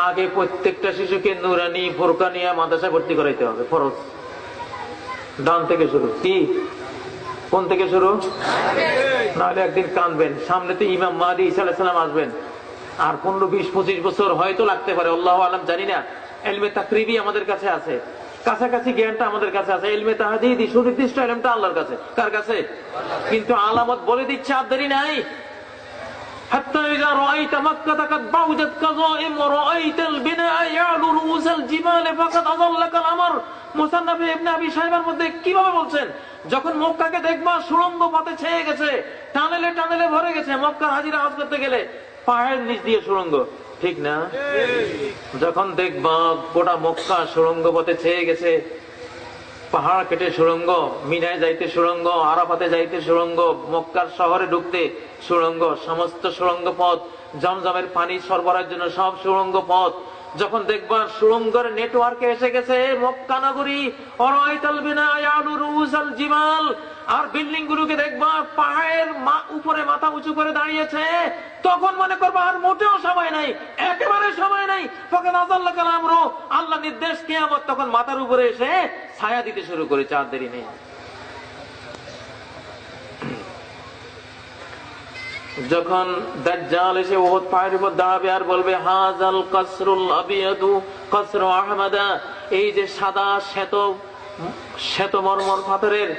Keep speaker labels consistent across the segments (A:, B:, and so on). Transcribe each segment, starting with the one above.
A: আগে প্রত্যেকটা শিশুকে নুরানি বোরকা নিয়ে মাদ্রাসায় ভর্তি করাইতে হবে, ফরজ। ডান থেকে শুরু। কি কোন থেকে শুরু? নাহলে একদিন কাঁদবেন। সামনে তো ইমাম মাহদী ঈসা আলাইহিস সালাম আসবেন, আর 15-20-25 বছর হয়তো লাগতে পারে, আল্লাহু আলাম, জানি না। ইলমে তাকরিবি আমাদের কাছে আছে, কাছাকাছি জ্ঞানটা আমাদের কাছে আছে। ইলমে তাহদীদি সুনির্দিষ্ট ইলমটা আল্লাহর কাছে। কার কাছে? কিন্তু আলামত বলে দিচ্ছে, আর দেরি নাই। হাত্তা ইযা রাআইতা মাক্কাতা কাদ বাউজাত কাযাইম ওয়া রাআইতাল বিনাআ ইয়ালু রুউসাল জিবাল ফাকাদ আযাল্লাকাল আমর। মুসান্নাফ ইবনে আবি শাইবার মধ্যে কিভাবে বলছেন, যখন মক্কাকে দেখবা সুড়ঙ্গ পথে ছেয়ে গেছে, টানেলে টানেলে ভরে গেছে। মক্কার হাজিরা হজ করতে গেলে পাহাড়ের নিচ দিয়ে সুড়ঙ্গ, ঠিক না? যখন দেখবা গোটা মক্কা সুড়ঙ্গ পথে ছেয়ে গেছে, পাহাড় কেটে সুড়ঙ্গ, মিনায় যাইতে সুড়ঙ্গ, আরাফাতে যাইতে সুড়ঙ্গ, মক্কার শহরে ঢুকতে সুড়ঙ্গ, সমস্ত সুড়ঙ্গ পথ, জমজমের পানি সরবরাহের জন্য সব সুড়ঙ্গ পথ। যখন দেখবা সুড়ঙ্গের নেটওয়ার্কে এসে গেছে মক্কা নগরী, অরাইতাল বিনা ইয়ালু রুউসাল জিবাল, আর বিল্ডিং গুলোকে দেখবা পাহাড়ের উপরে মাথা উঁচু করে দাঁড়িয়েছে, তখন মনে করবা আর মোটেও সময় নাই, একেবারে সময় নাই। ফাকাদ আযাল্লাকাল আমর, আল্লাহ নির্দেশ, কিয়ামত তখন মাথার উপরে এসে ছায়া দিতে শুরু করেছে, আর দেরি নেই। যখন দাজ্জাল এসে উহুদ পাহাড়ের উপর দাঁড়াবে আর বলবে, হাযাল কাসরুল আবিয়াদু কাসরু আহমাদা, এই যে সাদা শ্বেত মরমর পাথরের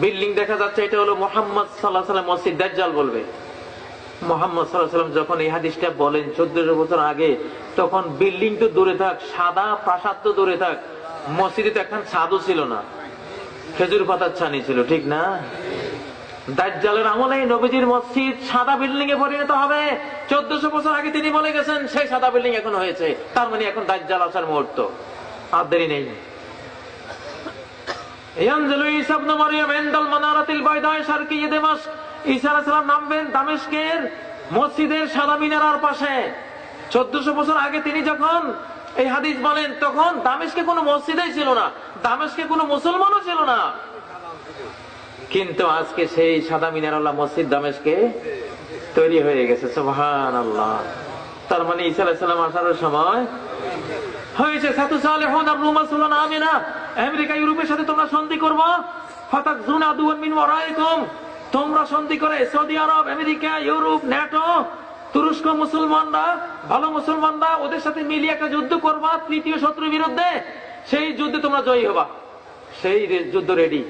A: বিল্ডিং দেখা যাচ্ছে, এটা হলো মুহাম্মদ সাল্লাল্লাহু আলাইহি ওয়াসাল্লাম মসজিদ। দাজ্জাল বলবে। মুহাম্মদ সাল্লাল্লাহু আলাইহি ওয়াসাল্লাম যখন এই হাদিসটা বলেন 1400 বছর আগে, তখন বিল্ডিং তো দূরে থাক, সাদা প্রাসাদ তো দূরে থাক, মসজিদে তো এখন ছাদও ছিল না, খেজুর পাতার ছানি ছিল, ঠিক না? দাজ্জালের আমলে নবীজির মসজিদ সাদা বিল্ডিং এ পরিণত হবে। 1400 বছর আগে তিনি বলে গেছেন, সেই সাদা বিল্ডিং এখন হয়েছে। তার মানে এখন দাজ্জাল আসার মুহূর্ত, আর দেরি নেই। ইয়ানজিলু ঈসা ইবনে মারইয়াম ইনদাল মানারাতিল বাইদায়ে শারকিয়্যি দামেস্ক, ঈসা আলাইহিস সালাম নামবেন দামেস্কের মসজিদের সাদা মিনারার পাশে। 1400 বছর আগে তিনি যখন এই হাদিস বলেন, তখন দামেস্কে কোনো মসজিদই ছিল না, দামেস্কে কোনো মুসলমানও ছিল না। কিন্তু আজকে সেই সাদা মিনারওয়ালা মসজিদ দামেস্কে তৈরি হয়ে গেছে, সুবহানাল্লাহ। তার মানে ঈসা আলাইহিস সালাম আসার সময় হয়েছে। সাতুসালিহুনা রুমাসুলান আমিনা, আমেরিকা ইউরোপের সাথে তোমরা সন্ধি করবে, ফাতাকজুনা আদুওয়ান মিন ওয়ারাইকুম, তোমরা সন্ধি করে সৌদি আরব, আমেরিকা, ইউরোপ, ন্যাটো, তুরস্ক মুসলমানরা, ভালো মুসলমানরা, ওদের সাথে মিলিয়ে একটা যুদ্ধ করবা তৃতীয় শত্রুর বিরুদ্ধে। সেই যুদ্ধে তোমরা জয়ী হবা, সেই যুদ্ধ রেডি।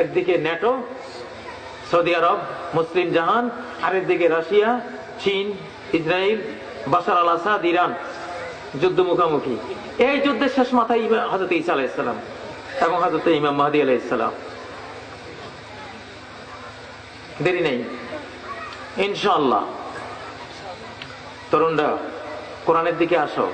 A: একদিকে ন্যাটো, সৌদি আরব, মুসলিম জাহান, আরেকদিকে রাশিয়া, চীন, ইসরায়েল, বাশার আল আসাদ, ইরান, যুদ্ধ মুখোমুখি। এই যুদ্ধের শেষ মাথায় হযরত ঈসা আলাইহিস সালাম এবং হযরত ইমাম মাহদী আলাইহিস সালাম। দেরি নেই ইনশাআল্লাহ। তরুণরা কোরআনের দিকে আসো।